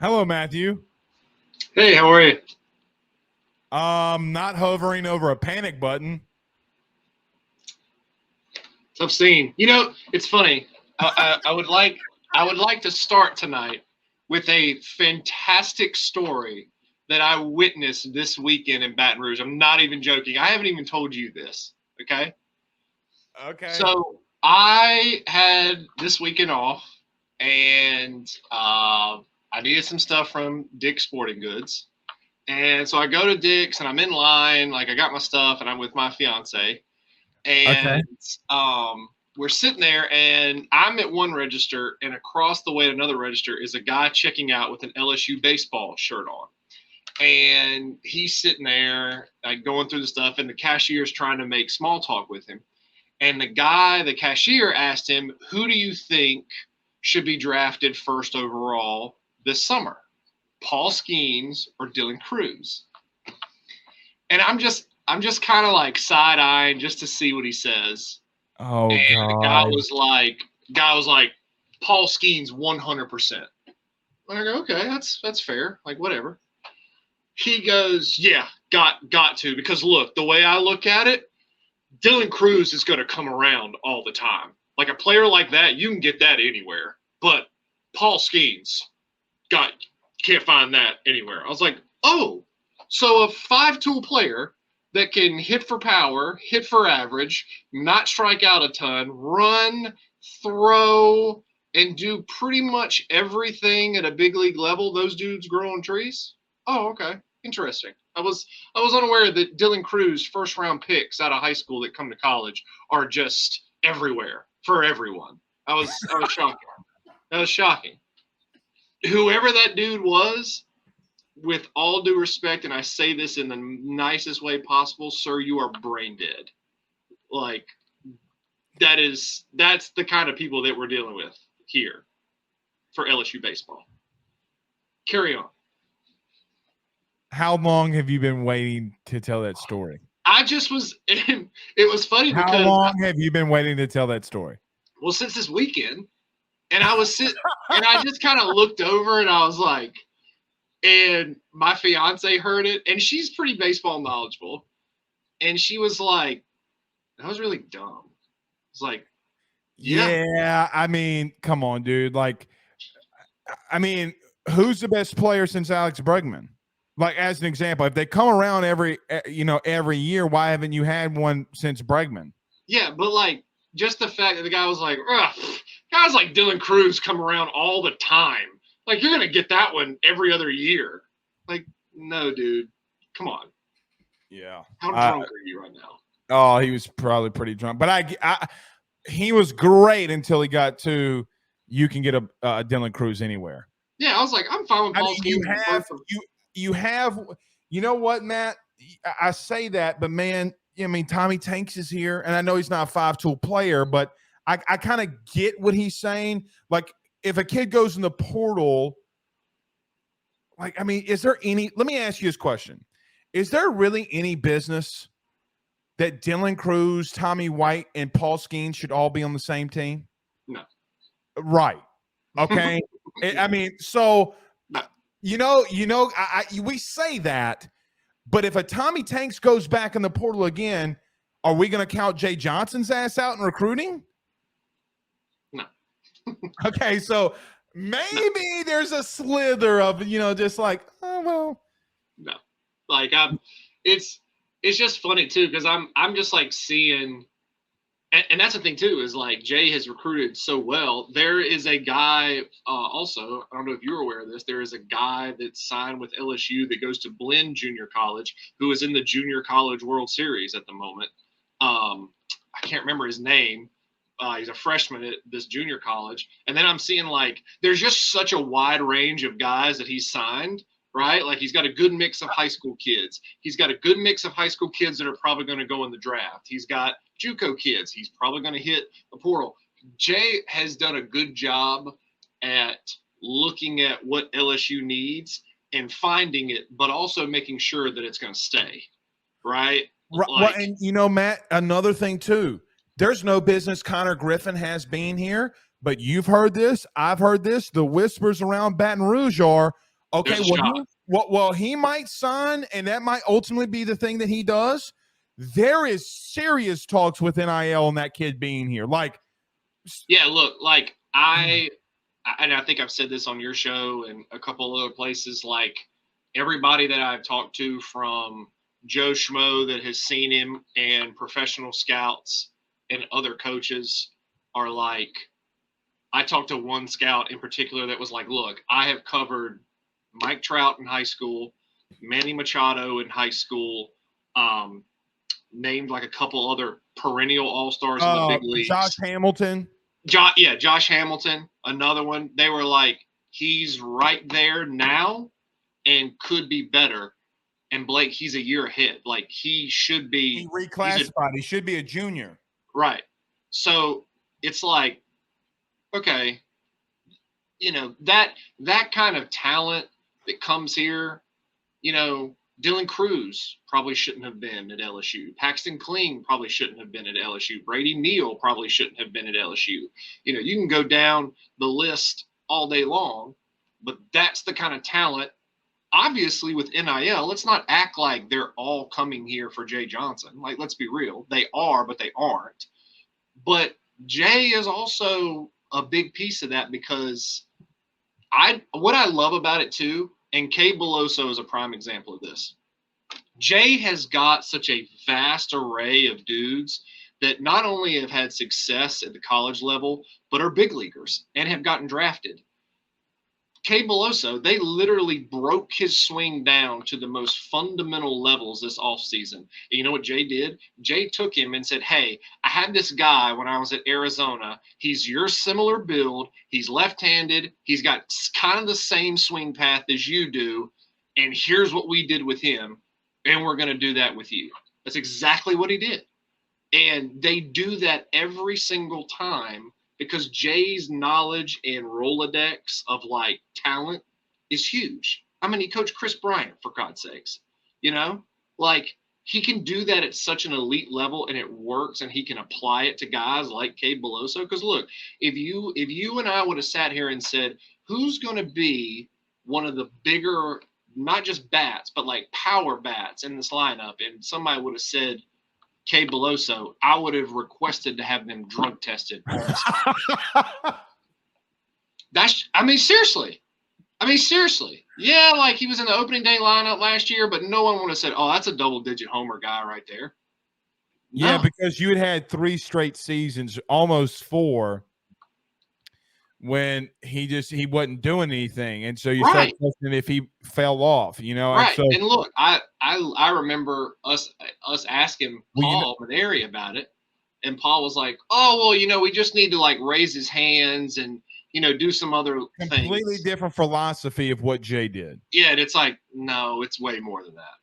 Hello, Matthew. Hey, how are you? Not hovering over a panic button. Tough scene. It's funny. I would like to start tonight with a fantastic story that I witnessed this weekend in Baton Rouge. I'm not even joking. I haven't even told you this. Okay. Okay. So I had this weekend off, and I needed some stuff from Dick's Sporting Goods. And so I go to Dick's and I'm in line, like I got my stuff, and I'm with my fiance. Okay. And we're sitting there, and I'm at one register, and across the way at another register is a guy checking out with an LSU baseball shirt on. And he's sitting there, like going through the stuff, and the cashier's trying to make small talk with him. And the cashier asked him, "Who do you think should be drafted first overall this summer? Paul Skeens or Dylan Cruz?" And I'm just kind of like side eyeing just to see what he says. Oh And the guy God. was like, Paul Skeens 100%. I go, okay, that's fair. Like, whatever. He goes, yeah, got to, because look, the way I look at it, Dylan Cruz is going to come around all the time. Like a player like that, you can get that anywhere. But Paul Skeens, got can't find that anywhere. I was like, oh, so a five-tool player that can hit for power, hit for average, not strike out a ton, run, throw, and do pretty much everything at a big league level. Those dudes grow on trees. Oh, okay, interesting. I was unaware that Dylan Cruz first round picks out of high school that come to college are just everywhere for everyone. I was shocked. That was shocking. Whoever that dude was, with all due respect, and I say this in the nicest way possible, sir, you are brain dead. Like that's the kind of people that we're dealing with here for LSU baseball. Carry on. How long have you been waiting to tell that story? I just was. It was funny How because long have you been waiting to tell that story? well, since this weekend, and I was sitting, and I just kind of looked over, and I was like, and my fiance heard it, and she's pretty baseball knowledgeable, and she was like, "That was really dumb." It's like, yeah, Yeah, I mean, come on, dude. Like, I mean, who's the best player since Alex Bregman? Like, as an example, if they come around every year, why haven't you had one since Bregman? yeah, but like just the fact that the guy was like, ugh, guys like Dylan Cruz come around all the time. Like you're gonna get that one every other year. Like, no, dude, come on. Yeah. How drunk are you right now? Oh, he was probably pretty drunk, but he was great until he got to you can get a Dylan Cruz anywhere. Yeah, I was like, I'm fine with I Paul mean, you Skeens. have you have you know what, Matt? I say that, but man, I mean, Tommy Tanks is here, and I know he's not a five-tool player, but I kind of get what he's saying. Like, if a kid goes in the portal, like, I mean, is there any? Let me ask you this question: is there really any business that Dylan Cruz, Tommy White, and Paul Skeens should all be on the same team? No. Right. Okay. I mean, so No. we say that, but if a Tommy Tanks goes back in the portal again, are we going to count Jay Johnson's ass out in recruiting? No. Okay, so maybe there's a slither of just like, oh well. No. Like it's just funny too because I'm just like seeing, and that's the thing too is like Jay has recruited so well. There is a guy also. I don't know if you're aware of this. There is a guy that signed with LSU that goes to Blinn Junior College, who is in the Junior College World Series at the moment. I can't remember his name. He's a freshman at this junior college, and then I'm seeing like there's just such a wide range of guys that he's signed. Right? Like he's got a good mix of high school kids. He's got a good mix of high school kids that are probably going to go in the draft. He's got JUCO kids. He's probably going to hit the portal. Jay has done a good job at looking at what LSU needs and finding it, but also making sure that it's going to stay. Right? Like, and Matt, another thing too. There's no business Connor Griffin has been here, but you've heard this. I've heard this. The whispers around Baton Rouge are Okay, There's a shot. well, he might sign, and that might ultimately be the thing that he does. There is serious talks with NIL and that kid being here. Like, yeah, look, like and I think I've said this on your show and a couple other places, like everybody that I've talked to from Joe Schmo that has seen him and professional scouts and other coaches are like, I talked to one scout in particular that was like, look, I have covered Mike Trout in high school, Manny Machado in high school, named like a couple other perennial all-stars in the big leagues. Josh Hamilton. Josh Hamilton, another one. They were like, he's right there now and could be better. And Blake, he's a year ahead. Like he should be. He reclassified. He should be a junior. Right. So it's like, okay, you know, that kind of talent that comes here, you know, Dylan Cruz probably shouldn't have been at LSU. Paxton Kling probably shouldn't have been at LSU. Brady Neal probably shouldn't have been at LSU. You know, you can go down the list all day long, but that's the kind of talent. Obviously, with NIL, let's not act like they're all coming here for Jay Johnson. Like, let's be real. They are, but they aren't. But Jay is also a big piece of that because what I love about it too, and Kay Beloso is a prime example of this. Jay has got such a vast array of dudes that not only have had success at the college level, but are big leaguers and have gotten drafted. Kay Beloso, they literally broke his swing down to the most fundamental levels this offseason. And you know what Jay did? Jay took him and said, hey, I had this guy when I was at Arizona. He's your similar build. He's left-handed. He's got kind of the same swing path as you do. And here's what we did with him. And we're going to do that with you. That's exactly what he did. And they do that every single time because Jay's knowledge and Rolodex of like talent is huge. I mean, he coached Chris Bryant, for God's sakes, you know, like he can do that at such an elite level and it works and he can apply it to guys like Kay Beloso. Because look, if you and I would have sat here and said, who's going to be one of the bigger, not just bats, but like power bats in this lineup, and somebody would have said Kay Beloso, I would have requested to have them drug tested. Seriously. Yeah, like he was in the opening day lineup last year, but no one would have said, oh, that's a double-digit homer guy right there. No. Yeah, because you had 3 straight seasons, almost 4, when he wasn't doing anything, and so you start questioning if he fell off, you know. Right. And look, I remember us asking Paul Maneri about it, and Paul was like, "Oh, well, you know, we just need to like raise his hands and you know do some other completely things." Different philosophy of what Jay did. Yeah, and it's like, no, it's way more than that.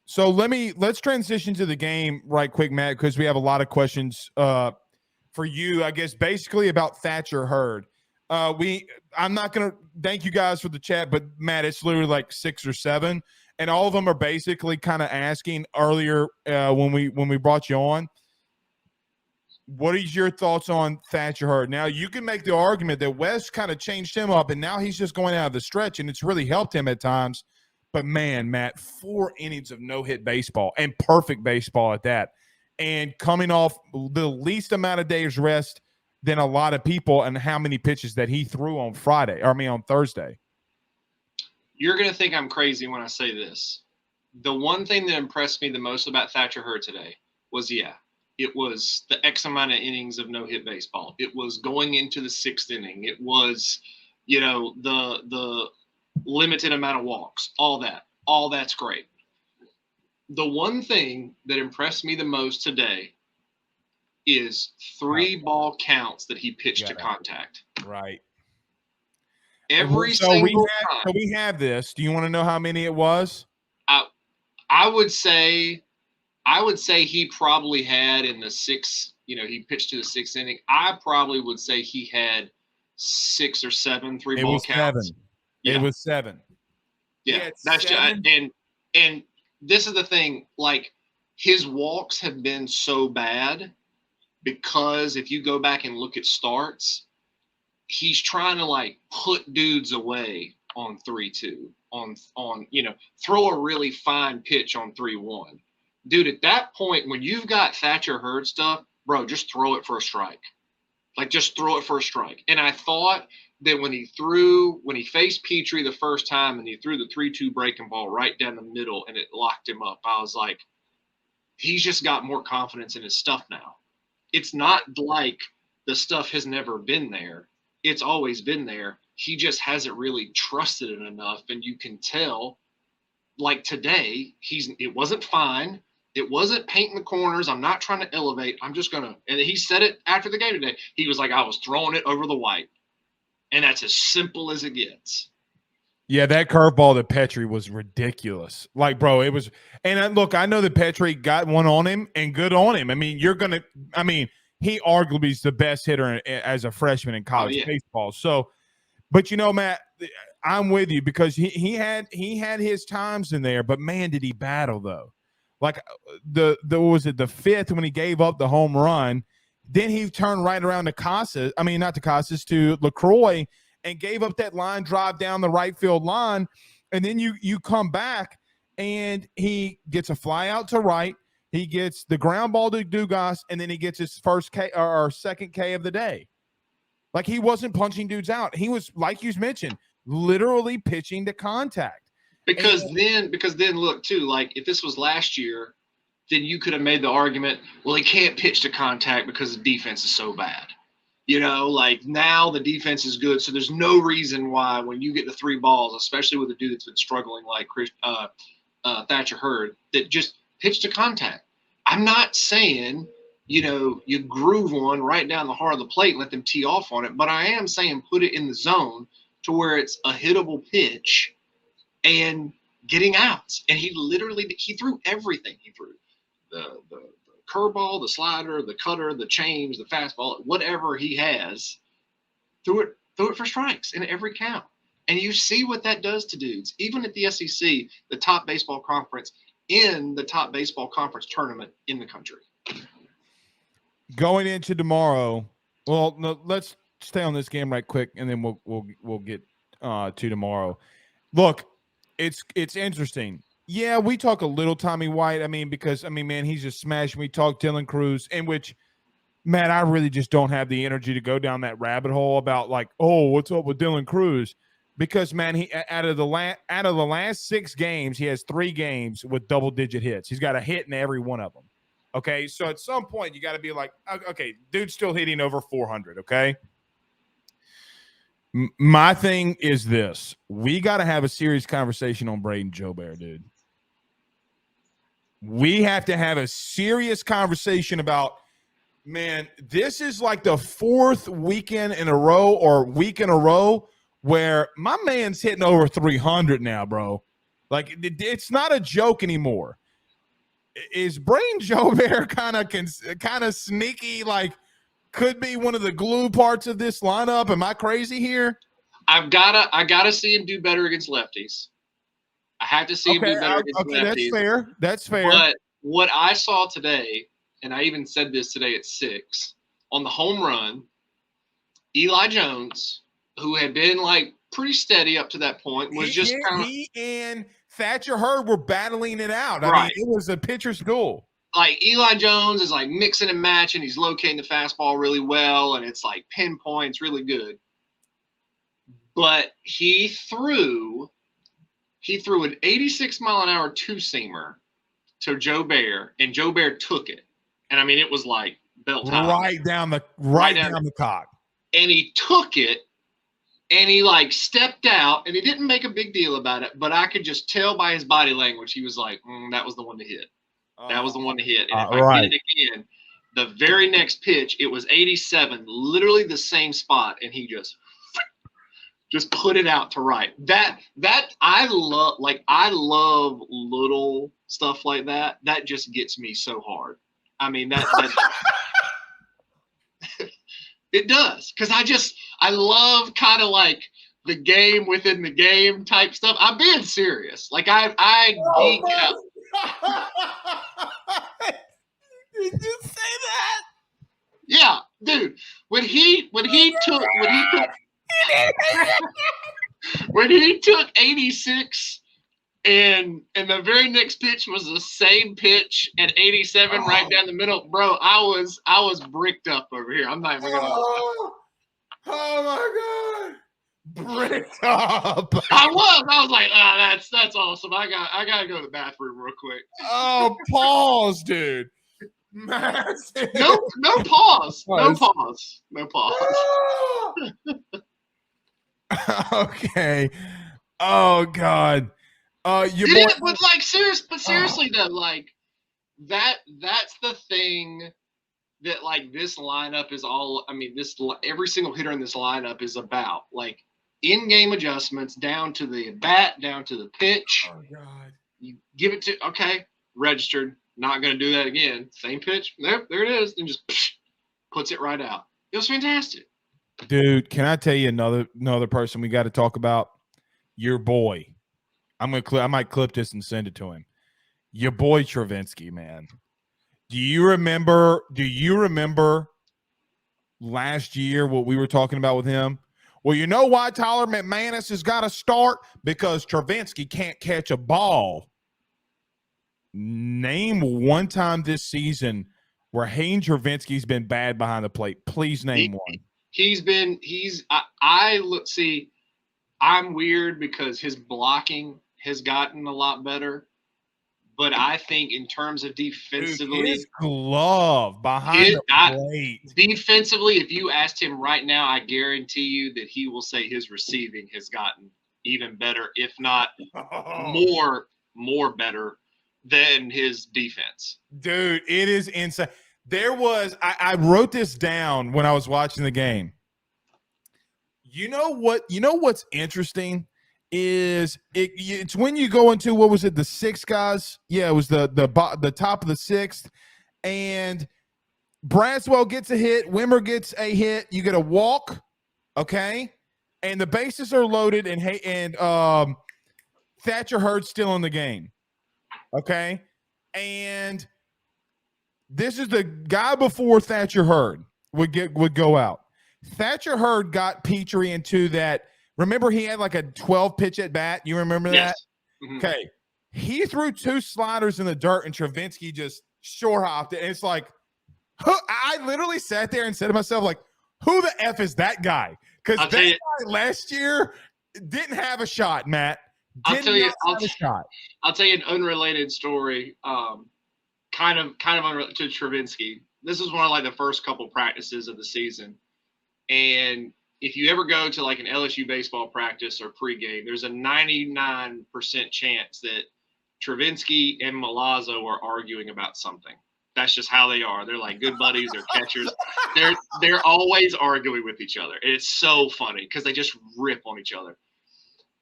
So let's transition to the game right quick, Matt, because we have a lot of questions for you, I guess, basically about Thatcher Hurd. I'm not going to thank you guys for the chat, but Matt, it's literally like 6 or 7, and all of them are basically kind of asking earlier when we brought you on, what is your thoughts on Thatcher Hurd? Now, you can make the argument that West kind of changed him up, and now he's just going out of the stretch, and it's really helped him at times. But, man, Matt, 4 innings of no-hit baseball, and perfect baseball at that, and coming off the least amount of days rest than a lot of people, and how many pitches that he threw on Thursday. You're going to think I'm crazy when I say this. The one thing that impressed me the most about Thatcher Hurd today was, it was the X amount of innings of no-hit baseball. It was going into the 6th inning. It was, you know, the limited amount of walks, all that. All that's great. The one thing that impressed me the most today is 3 ball counts that he pitched to contact. Right. Every single time. So we have this. Do you want to know how many it was? I would say he probably had in the 6th, you know, he pitched to the 6th inning. I probably would say he had 6 or 7 3-ball counts. 7. Yeah. It was 7. Yeah. That's 7. Just, and this is the thing, like his walks have been so bad because if you go back and look at starts, he's trying to like put dudes away on 3-2, on throw a really fine pitch on 3-1. Dude, at that point, when you've got Thatcher Hurd stuff, bro, just throw it for a strike. Like, just throw it for a strike. And I thought that when he faced Petrie the first time and he threw the 3-2 breaking ball right down the middle and it locked him up, I was like, he's just got more confidence in his stuff now. It's not like the stuff has never been there. It's always been there. He just hasn't really trusted it enough. And you can tell, like today, it wasn't fine. It wasn't painting the corners. I'm not trying to elevate. I'm just going to – and he said it after the game today. He was like, I was throwing it over the white. And that's as simple as it gets. Yeah, that curveball to Petrie was ridiculous. Like, bro, it was – and look, I know that Petrie got one on him and good on him. I mean, he arguably is the best hitter as a freshman in college baseball. So, but, Matt, I'm with you because he had his times in there. But, man, did he battle, though. Like the fifth when he gave up the home run, then he turned right around to LaCroix and gave up that line drive down the right field line. And then you come back and he gets a fly out to right. He gets the ground ball to Dugas, and then he gets his first K or second K of the day. Like, he wasn't punching dudes out. He was, like you mentioned, literally pitching to contact. Because then look too, like if this was last year, then you could have made the argument, well, he can't pitch to contact because the defense is so bad. Like now the defense is good, so there's no reason why when you get the 3 balls, especially with a dude that's been struggling like Thatcher Hurd, that just pitch to contact. I'm not saying you groove one right down the heart of the plate and let them tee off on it, but I am saying put it in the zone to where it's a hittable pitch and getting outs. And he threw everything. He threw the curveball, the slider, the cutter, the change, the fastball, whatever he has, threw it for strikes in every count. And you see what that does to dudes. Even at the SEC, the top baseball conference, in the top baseball conference tournament in the country. Going into tomorrow, well, no, let's stay on this game right quick, and then we'll get to tomorrow. Look, it's interesting. Yeah, we talk a little Tommy White. Because man, he's just smashing. We talk Dylan Cruz, in which, man, I really just don't have the energy to go down that rabbit hole about like, oh, what's up with Dylan Cruz? Because, man, he out of the last 6 games, he has 3 games with double-digit hits. He's got a hit in every one of them. Okay, so at some point you got to be like, okay, dude's still hitting over 400. Okay. My thing is this: we got to have a serious conversation on Braden Jobert, dude. We have to have a serious conversation about, man, this is like the 4th weekend in a row or week in a row where my man's hitting over 300 now, bro. Like, it's not a joke anymore. Is Braden Jobert kind of sneaky, like, could be one of the glue parts of this lineup? Am I crazy here? I gotta see him do better against lefties. I have to see him do better against lefties. That's fair. But what I saw today, and I even said this today at 6, on the home run, Eli Jones, who had been like pretty steady up to that point, was he and Thatcher Hurd were battling it out. Right. I mean, it was a pitcher's duel. Like Eli Jones is like mixing and matching. He's locating the fastball really well, and it's like pinpoints, really good. But he threw an 86-mile-an-hour 2-seamer to Jobert, and Jobert took it. And I mean, it was like belt high. Right down the cock. And he took it, and he like stepped out, and he didn't make a big deal about it, but I could just tell by his body language, he was like, that was the one to hit. That was the one to hit. And if I hit it again, the very next pitch, it was 87, literally the same spot, and he just put it out to right. That I love little stuff like that. That just gets me so hard. I mean, that it does, because I love kind of like the game within the game type stuff. I'm being serious. Like I geek out. Did you say that? Yeah, dude. When he took when he took 86 and the very next pitch was the same pitch at 87 right down the middle, bro, I was bricked up over here. I'm not even gonna lie. Oh my God. Bricked up. I was like, that's awesome. I gotta go to the bathroom real quick. Oh, pause, dude. Massive. No pause. No pause. No pause. Okay. Oh God. Your Did boy. it? But like seriously though, like that's the thing that like this lineup is all. I mean, every single hitter in this lineup is about like in-game adjustments down to the bat, down to the pitch. Oh God. You give it to registered. Not going to do that again. Same pitch. There it is. And just puts it right out. It was fantastic. Dude, can I tell you another person we got to talk about? Your boy. I might clip this and send it to him. Your boy Travinsky, man. Do you remember last year what we were talking about with him? Well, you know why Tyler McManus has got to start? Because Travinsky can't catch a ball. Name one time this season where Hayden Travinsky's been bad behind the plate. Please name one. I'm weird because his blocking has gotten a lot better. But I think in terms of defensively, dude, his glove behind the plate. Defensively, if you asked him right now, I guarantee you that he will say his receiving has gotten even better, if not more better than his defense. Dude, it is insane. I wrote this down when I was watching the game. You know what's interesting is it's when you go into, what was it, the six guys? Yeah, it was the top of the sixth, and Braswell gets a hit, Wimmer gets a hit, you get a walk, okay, and the bases are loaded, and Thatcher Hurd still in the game, okay, and this is the guy before Thatcher Hurd would go out. Thatcher Hurd got Petrie into that. Remember, he had like a 12 pitch at bat. You remember that? Yes. Mm-hmm. Okay. He threw two sliders in the dirt, and Travinsky just short hopped it. And it's like, I literally sat there and said to myself, like, who the F is that guy? Because that guy last year didn't have a shot, Matt. I'll tell you an unrelated story, kind of unrelated to Travinsky. This is one of like the first couple practices of the season. And if you ever go to like an LSU baseball practice or pregame, there's a 99% chance that Travinsky and Milazzo are arguing about something. That's just how they are. They're like good buddies. They're catchers. They're always arguing with each other. And it's so funny because they just rip on each other.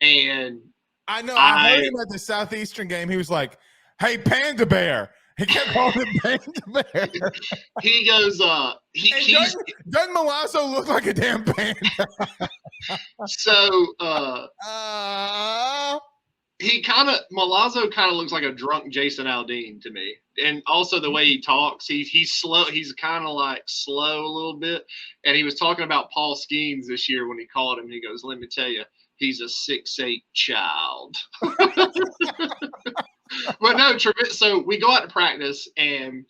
And I know. I heard him at the Southeastern game. He was like, "Hey, Panda Bear." He kept calling him Panda Bear. He goes, doesn't Milazzo look like a damn panda? So Milazzo kind of looks like a drunk Jason Aldean to me. And also the way he talks, he's slow. He's kind of like slow a little bit. And he was talking about Paul Skeens this year when he called him. He goes, "Let me tell you, he's a 6'8" child." But no, so we go out to practice, and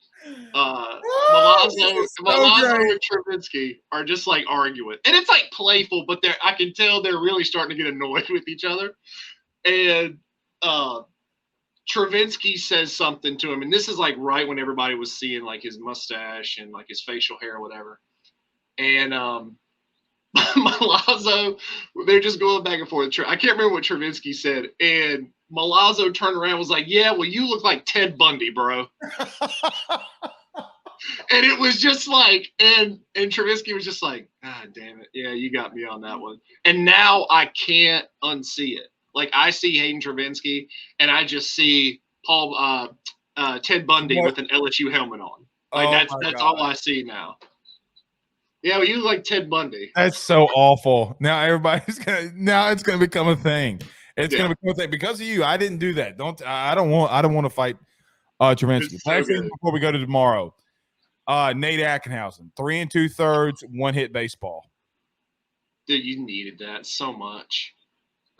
Milazzo and Travinsky are just like arguing, and it's like playful, but I can tell they're really starting to get annoyed with each other. And Travinsky says something to him, and this is like right when everybody was seeing like his mustache and like his facial hair or whatever. And Milazzo, they're just going back and forth. I can't remember what Travinsky said, and Milazzo turned around and was like, "Yeah, well, you look like Ted Bundy, bro." And it was just like, and Travinsky was just like, "God damn it. Yeah, you got me on that one." And now I can't unsee it. Like, I see Hayden Travinsky, and I just see Ted Bundy with an LSU helmet on. Like, that's all I see now. Yeah, well, you look like Ted Bundy. That's so awful. Now it's gonna become a thing. It's gonna become a thing because of you. I didn't do that. I don't want to fight Travinsky. Last thing before we go to tomorrow. Nate Ackenhausen, 3 2/3, 1 hit baseball. Dude, you needed that so much.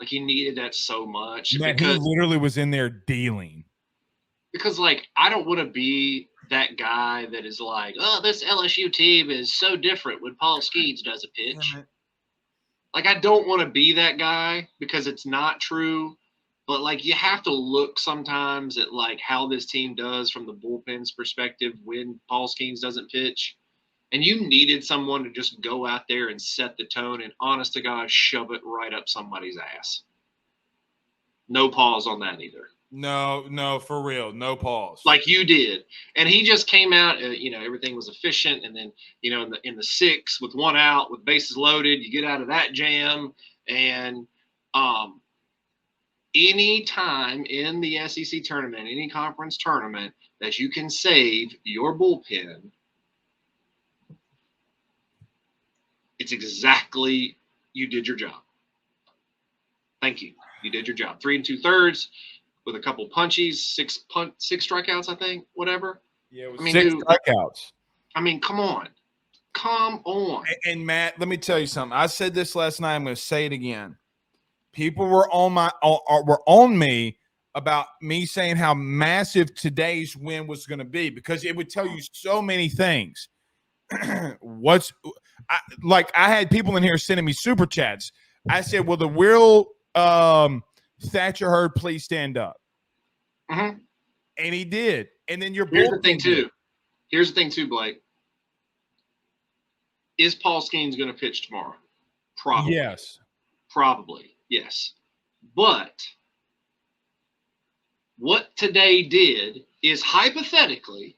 Like, he needed that so much. Man, he literally was in there dealing. Because, like, I don't want to be that guy that is like, oh, this LSU team is so different when Paul Skeens does a pitch. Like, I don't want to be that guy because it's not true. But, like, you have to look sometimes at, like, how this team does from the bullpen's perspective when Paul Skeens doesn't pitch. And you needed someone to just go out there and set the tone and, honest to God, shove it right up somebody's ass. No pause on that either. No, for real. No pause. Like you did. And he just came out, everything was efficient. And then, in the sixth with one out, with bases loaded, you get out of that jam. And any time in the SEC tournament, any conference tournament that you can save your bullpen, it's exactly, you did your job. Thank you. You did your job. 3 2/3 with a couple punchies, six strikeouts, I think, whatever. Yeah, it was 6 strikeouts. I mean, come on. Come on. And Matt, let me tell you something. I said this last night. I'm going to say it again. People were on me about me saying how massive today's win was going to be because it would tell you so many things. I had people in here sending me super chats. I said, "Will the real Thatcher Hurd please stand up?" Mm-hmm. And he did. And then Here's the thing too, Blake. Is Paul Skeens going to pitch tomorrow? Probably. Yes. Probably. Yes. But what today did is hypothetically,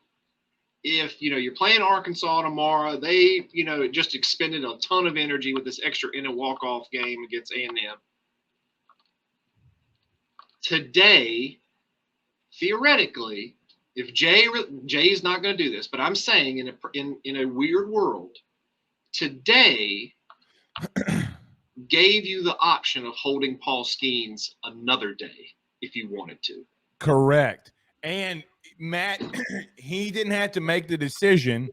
if you're playing Arkansas tomorrow, they just expended a ton of energy with this extra inning walk-off game against A&M. Today, theoretically, if Jay is not going to do this, but I'm saying in a weird world, today gave you the option of holding Paul Skeens another day if you wanted to. Correct. And Matt, he didn't have to make the decision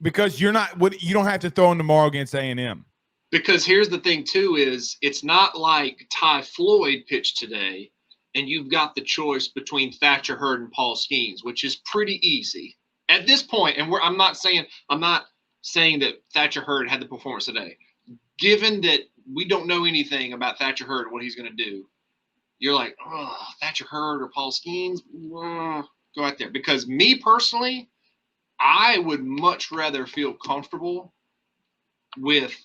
because you don't have to throw him tomorrow against A&M. Because here's the thing too is it's not like Ty Floyd pitched today and you've got the choice between Thatcher Hurd and Paul Skeens, which is pretty easy at this point. And I'm not saying that Thatcher Hurd had the performance today. Given that we don't know anything about Thatcher Hurd and what he's going to do, you're like, oh, Thatcher Hurd or Paul Skeens, go out there. Because me personally, I would much rather feel comfortable with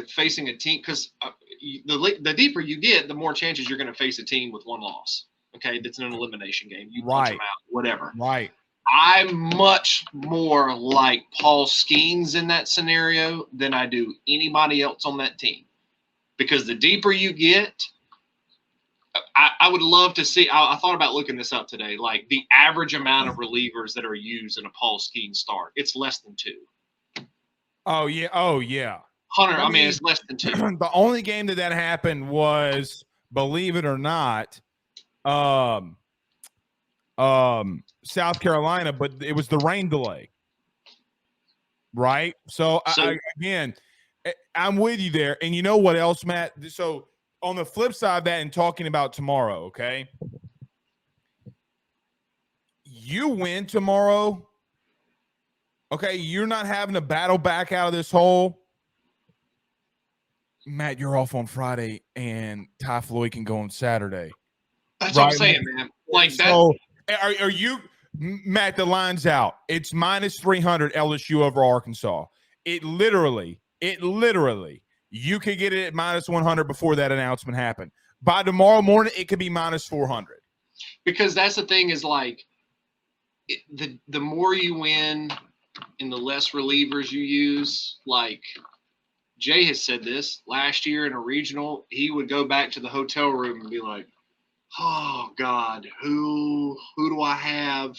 facing a team because the deeper you get, the more chances you're going to face a team with one loss. Okay, that's an elimination game. You punch them out, whatever. Right. I'm much more like Paul Skeens in that scenario than I do anybody else on that team. Because the deeper you get, I would love to see. I thought about looking this up today. Like the average amount of relievers that are used in a Paul Skeens start, it's less than 2. Oh yeah. Hunter, I mean, it's less than 2. The only game that happened was, believe it or not, South Carolina, but it was the rain delay, right? So again, I'm with you there. And you know what else, Matt? So on the flip side of that, and talking about tomorrow, okay, you win tomorrow, okay, you're not having to battle back out of this hole. Matt, you're off on Friday, and Ty Floyd can go on Saturday. That's what I'm saying, man. Like so, are you, Matt? The line's out. It's -300 LSU over Arkansas. It literally, you could get it at -100 before that announcement happened. By tomorrow morning, it could be -400. Because that's the thing is like, the more you win and the less relievers you use, like Jay has said this last year in a regional, he would go back to the hotel room and be like, oh God, who do I have?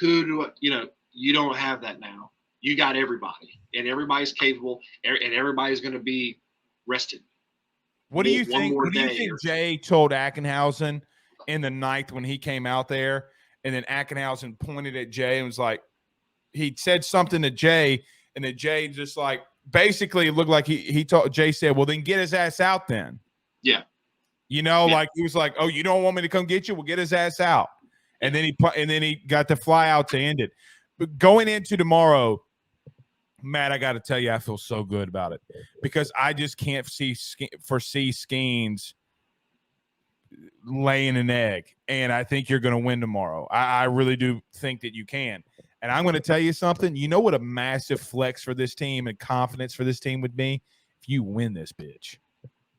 You don't have that now. You got everybody, and everybody's capable, and everybody's going to be rested. What do you think? What do you think Jay told Ackenhausen in the ninth when he came out there, and then Ackenhausen pointed at Jay and was like, he said something to Jay, and then Jay just like basically it looked like he told Jay said, well, then get his ass out then. Yeah. Like he was like, oh, you don't want me to come get you? Well, get his ass out. And then he got to fly out to end it. But going into tomorrow, Matt, I got to tell you, I feel so good about it because I just can't foresee Skeens laying an egg. And I think you're going to win tomorrow. I really do think that you can. And I'm going to tell you something. You know what a massive flex for this team and confidence for this team would be? If you win this bitch.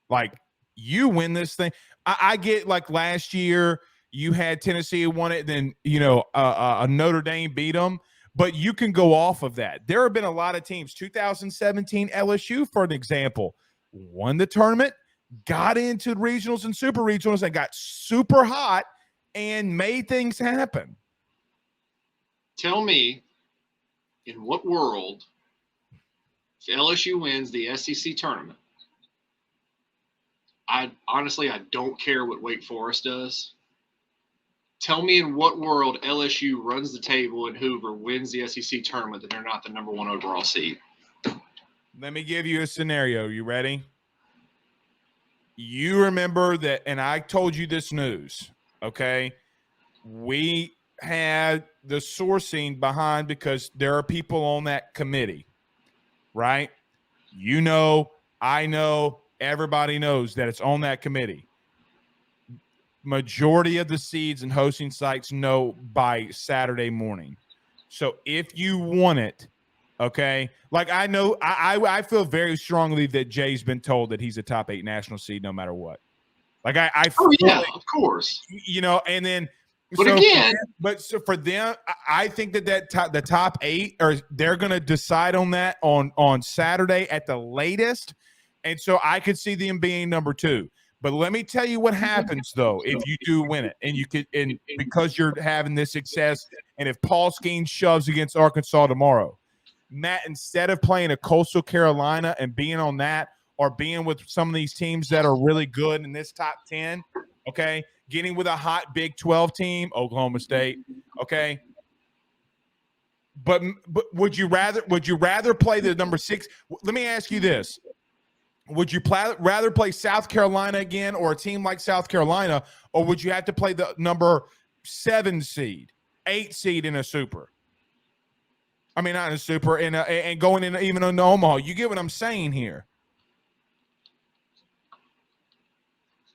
Like, you win this thing. I get like last year you had Tennessee won it, then, a Notre Dame beat them. But you can go off of that. There have been a lot of teams. 2017 LSU, for an example, won the tournament, got into regionals and super regionals, and got super hot and made things happen. Tell me, in what world, if LSU wins the SEC tournament, I don't care what Wake Forest does. Tell me in what world LSU runs the table and Hoover wins the SEC tournament that they're not the number 1 overall seed. Let me give you a scenario. You ready? You remember that, and I told you this news, okay? We had the sourcing behind because there are people on that committee, right? I know, everybody knows that it's on that committee. Majority of the seeds and hosting sites know by Saturday morning. So if you want it, okay, like I know, I feel very strongly that Jay's been told that he's a top 8 national seed no matter what. Like I feel of course. And then but again, for them, I think that the top 8 they're going to decide on that on Saturday at the latest, and so I could see them being number 2. But let me tell you what happens though if you do win it, and because you're having this success, and if Paul Skeens shoves against Arkansas tomorrow, Matt, instead of playing a Coastal Carolina and being on that, or being with some of these teams that are really good in this top 10, okay, getting with a hot Big 12 team, Oklahoma State, okay. But would you rather play the number 6? Let me ask you this. Would you rather play South Carolina again, or a team like South Carolina, or would you have to play the number 7 seed, 8 seed in a super? I mean, not in a super, and going in even in Omaha. You get what I'm saying here?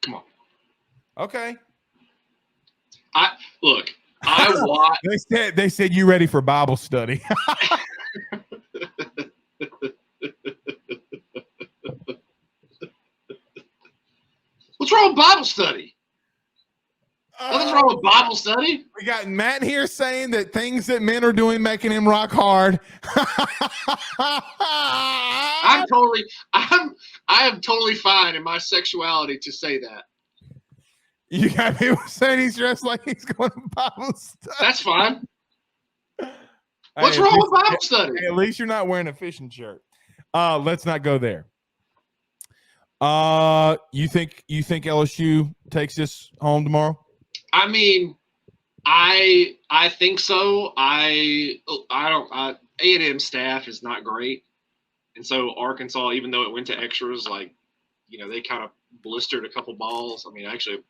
Come on. Okay. They said you ready for Bible study. What's wrong with Bible study? Nothing's wrong with Bible study. We got Matt here saying that things that men are doing making him rock hard. I am totally fine in my sexuality to say that. You got people saying he's dressed like he's going to Bible study. That's fine. What's wrong with Bible study? At least you're not wearing a fishing shirt. Let's not go there. You think LSU takes this home tomorrow? I mean, I think so. A&M staff is not great, and so Arkansas, even though it went to extras, they kind of blistered a couple balls. I mean, actually,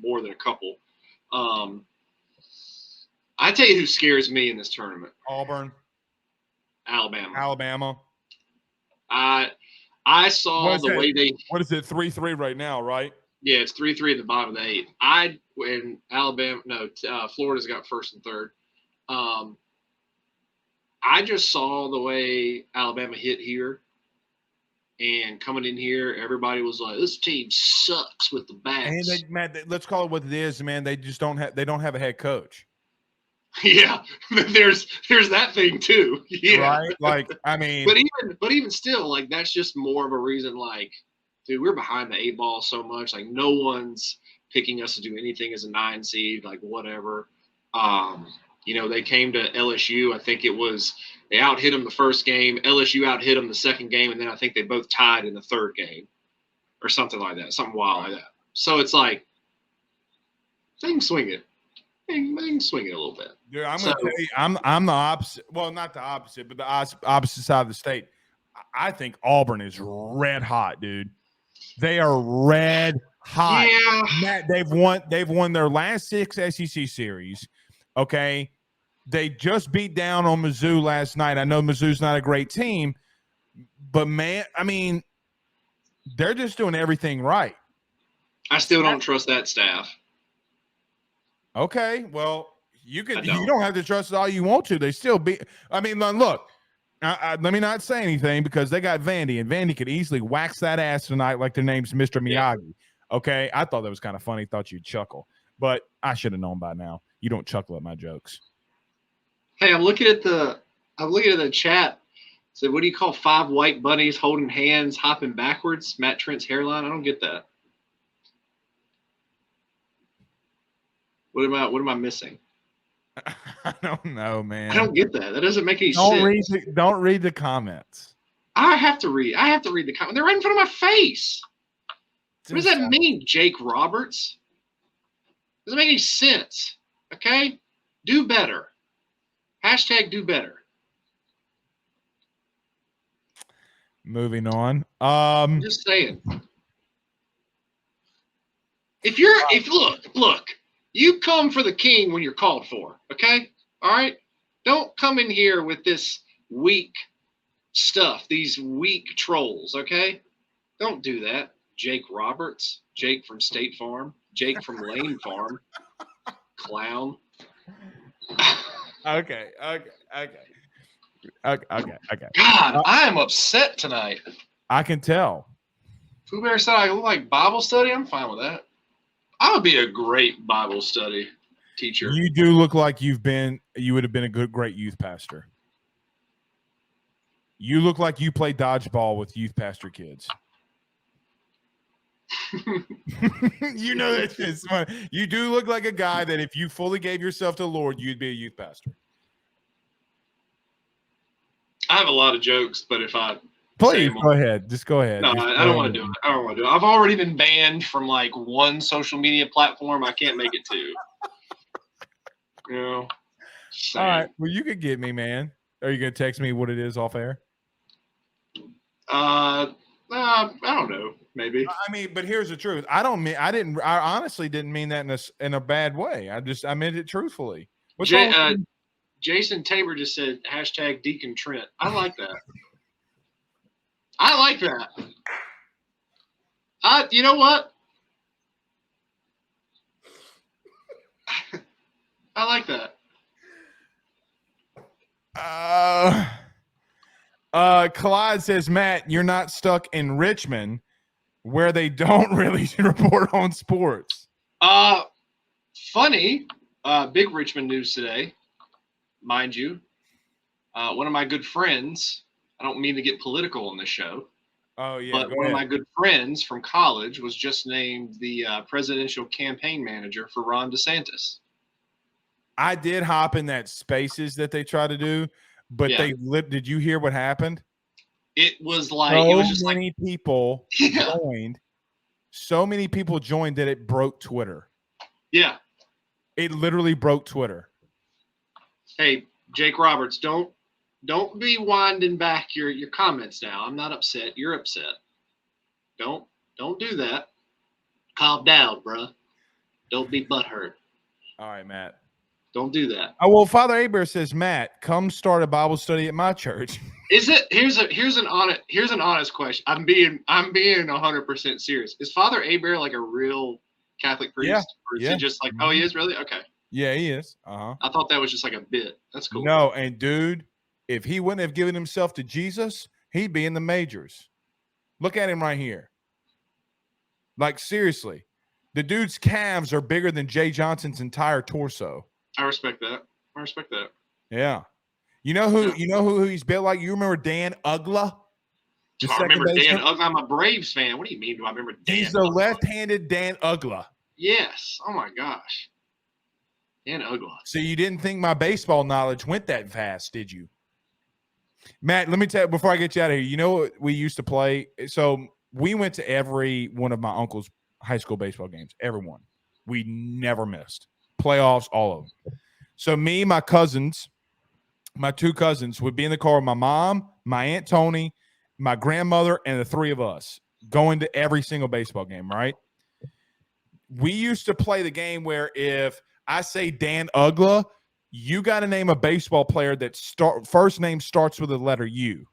more than a couple. I tell you who scares me in this tournament: Auburn, Alabama. I saw the way they. What is it? 3-3 right now, right? Yeah, it's 3-3 at the bottom of the 8th. Florida's got first and third. I just saw the way Alabama hit here, and coming in here, everybody was like, "This team sucks with the bats." And let's call it what it is, man. They just don't have a head coach. Yeah, there's that thing too. Yeah, right. Like, I mean, but even still, that's just more of a reason. Dude, we're behind the 8 ball so much. No one's picking us to do anything as a 9 seed. Whatever. They came to LSU. I think they out-hit them the first game. LSU out-hit them the second game, and then I think they both tied in the third game, or something like that, something wild like that. So it's they can swing it. They can swing it a little bit. Dude, I'm going to tell you, I'm the opposite. Well, not the opposite, but the opposite side of the state. I think Auburn is red hot, dude. They are red hot. Yeah. Matt, they've won their last 6 SEC series. Okay. They just beat down on Mizzou last night. I know Mizzou's not a great team, but man, I mean, they're just doing everything right. I still don't trust that staff. Okay, well, you don't have to trust it all you want to. They still be. I mean, look. Let me not say anything because they got Vandy, and Vandy could easily wax that ass tonight like their name's Mr. Miyagi. Okay, I thought that was kind of funny. Thought you'd chuckle, but I should have known by now. You don't chuckle at my jokes. Hey, I'm looking at the chat. So what do you call 5 white bunnies holding hands, hopping backwards? Matt Trent's hairline. I don't get that. What am I missing? I don't know, man. I don't get that. That doesn't make any sense. Don't read the comments. I have to read the comments. They're right in front of my face. What does that mean, Jake Roberts? Doesn't make any sense. Okay? Do better. Hashtag do better. Moving on. I'm just saying. Look, you come for the king when you're called for, okay? All right? Don't come in here with this weak stuff, these weak trolls, okay? Don't do that. Jake Roberts, Jake from State Farm, Jake from Lane Farm, clown. Okay. God, I am upset tonight. I can tell. Pooh Bear said I look like Bible study. I'm fine with that. I would be a great Bible study teacher. You do look like you would have been a great youth pastor. You look like you play dodgeball with youth pastor kids. You know that's just fun. You do look like a guy that if you fully gave yourself to the Lord, you'd be a youth pastor. I have a lot of jokes, but if I please go ahead, just go ahead. No, I don't want to do it. I don't want to do it. I've already been banned from like one social media platform. I can't make it two. You know. All right. Well, you could get me, man. Are you gonna text me what it is off air? I don't know. Maybe. I mean, but here's the truth. I honestly didn't mean that in a bad way. I meant it truthfully. Jason Tabor just said hashtag Deacon Trent. I like that. I like that. You know what? I like that. Clyde says, Matt, you're not stuck in Richmond where they don't really report on sports. Funny. Big Richmond news today, mind you. One of my good friends, I don't mean to get political on this show. Oh, yeah. But one of my good friends from college was just named the presidential campaign manager for Ron DeSantis. I did hop in that Spaces that they try to do, but did you hear what happened? It was like so many people joined. So many people joined that it broke Twitter. Yeah. It literally broke Twitter. Hey, Jake Roberts, don't be winding back your comments now. I'm not upset. You're upset. Don't do that. Calm down, bruh. Don't be butthurt. All right, Matt. Don't do that. Oh, well, Father Aber says, Matt, come start a Bible study at my church. Is it? Here's an honest question. I'm being 100% serious. Is Father Aber like a real Catholic priest? Yeah. Or is he just like, oh, he is really? Okay. Yeah, he is. Uh-huh. I thought that was just like a bit. That's cool. No, and dude, if he wouldn't have given himself to Jesus, he'd be in the majors. Look at him right here. Like, seriously. The dude's calves are bigger than Jay Johnson's entire torso. I respect that. Yeah. You know who he's built like? You remember Dan Ugla? I remember Dan Ugla. I'm a Braves fan. What do you mean? Do I remember Dan? He's the left-handed Dan Ugla. Yes. Oh my gosh. Dan Ugla. So you didn't think my baseball knowledge went that fast, did you? Matt, let me tell you before I get you out of here. You know what we used to play? So we went to every one of my uncle's high school baseball games. Every one. We never missed. Playoffs, all of them. So me, my cousins, my two cousins would be in the car with my mom, my Aunt Tony, my grandmother, and the three of us going to every single baseball game, right? We used to play the game where if I say Dan Ugla, you got to name a baseball player that first name starts with the letter U.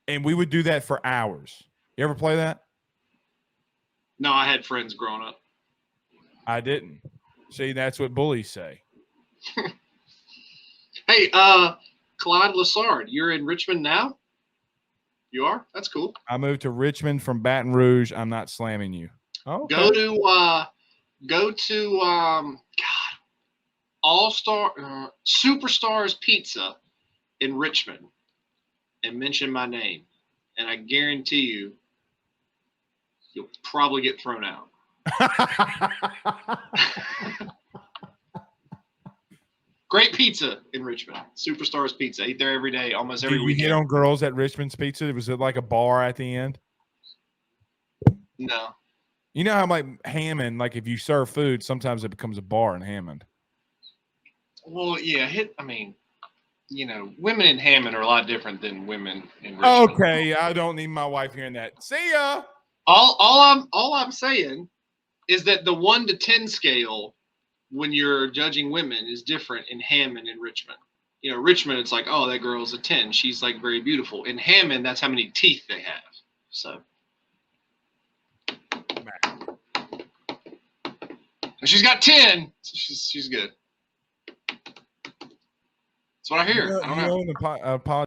And we would do that for hours. You ever play that? No, I had friends growing up. I didn't. See, that's what bullies say. Hey, Clyde Lassard, you're in Richmond now? You are? That's cool. I moved to Richmond from Baton Rouge. I'm not slamming you. Oh, okay. Go to God, All-Star Superstars Pizza in Richmond and mention my name, and I guarantee you'll probably get thrown out. Great pizza in Richmond. Superstars Pizza. Eat there every day, almost every Did you weekend. hit on girls at Richmond's Pizza? Was it like a bar at the end? No. You know how like Hammond, like if you serve food, sometimes it becomes a bar in Hammond. Well, yeah. Women in Hammond are a lot different than women in Richmond. Okay, I don't need my wife hearing that. See ya. All I'm saying is that the 1 to 10 scale when you're judging women is different in Hammond and Richmond. Richmond, it's like, oh, that girl's a 10. She's like very beautiful. In Hammond, that's how many teeth they have. So she's got 10. So she's good. That's what I hear. I don't know. The